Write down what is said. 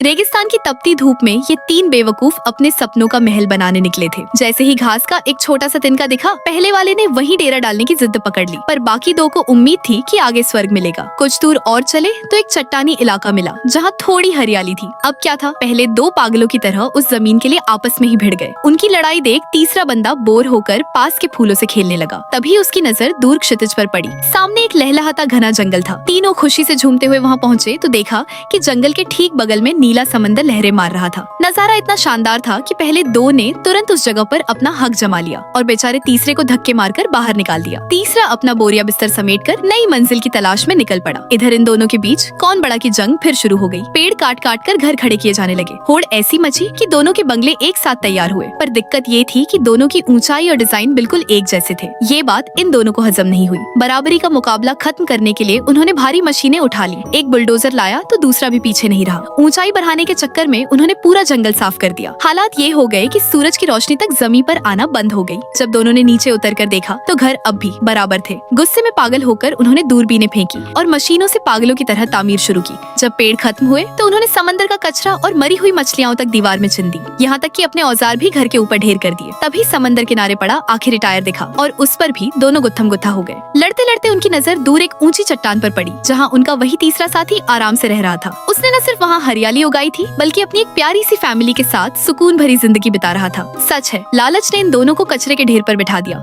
रेगिस्तान की तपती धूप में ये तीन बेवकूफ अपने सपनों का महल बनाने निकले थे। जैसे ही घास का एक छोटा सा तिनका दिखा, पहले वाले ने वहीं डेरा डालने की जिद पकड़ ली, पर बाकी दो को उम्मीद थी कि आगे स्वर्ग मिलेगा। कुछ दूर और चले तो एक चट्टानी इलाका मिला जहाँ थोड़ी हरियाली थी। अब क्या था, पहले दो पागलों की तरह उस जमीन के लिए आपस में ही भिड़ गए। उनकी लड़ाई देख तीसरा बंदा बोर होकर पास के फूलों से खेलने लगा। तभी उसकी नजर दूर क्षितिज पर पड़ी। सामने एक लहलहाता घना जंगल था। तीनों खुशी से झूमते हुए वहाँ पहुँचे तो देखा कि जंगल के ठीक बगल में नीला समंदर लहरें मार रहा था। नजारा इतना शानदार था कि पहले दो ने तुरंत उस जगह पर अपना हक जमा लिया और बेचारे तीसरे को धक्के मारकर बाहर निकाल दिया। तीसरा अपना बोरिया बिस्तर समेटकर नई मंजिल की तलाश में निकल पड़ा। इधर इन दोनों के बीच कौन बड़ा की जंग फिर शुरू हो गई। पेड़ काट काट कर घर खड़े किए जाने लगे। होड़ ऐसी मची कि दोनों के बंगले एक साथ तैयार हुए, पर दिक्कत ये थी कि दोनों की ऊंचाई और डिजाइन बिल्कुल एक जैसे थे। ये बात इन दोनों को हजम नहीं हुई। बराबरी का मुकाबला खत्म करने के लिए उन्होंने भारी मशीनें उठा ली। एक बुलडोजर लाया तो दूसरा भी पीछे नहीं रहा। ऊंचाई बढ़ाने के चक्कर में उन्होंने पूरा जंगल साफ कर दिया। हालात ये हो गए कि सूरज की रोशनी तक जमीन पर आना बंद हो गई। जब दोनों ने नीचे उतर कर देखा तो घर अब भी बराबर थे। गुस्से में पागल होकर उन्होंने दूरबीनें फेंकी और मशीनों से पागलों की तरह तामीर शुरू की। जब पेड़ खत्म हुए तो उन्होंने समंदर का कचरा और मरी हुई मछलियां तक दीवार में चिन दी। यहाँ तक कि अपने औजार भी घर के ऊपर ढेर कर दिए। तभी समंदर किनारे पड़ा आखिरी टायर दिखा और उस पर भी दोनों गुत्थम गुत्था हो गए। लड़ते लड़ते उनकी नजर दूर एक ऊंची चट्टान पर पड़ी, जहाँ उनका वही तीसरा साथी आराम से रह रहा था। उसने न सिर्फ वहाँ हरियाली उगाई थी, बल्कि अपनी एक प्यारी सी फैमिली के साथ सुकून भरी जिंदगी बिता रहा था। सच है, लालच ने इन दोनों को कचरे के ढेर पर बिठा दिया।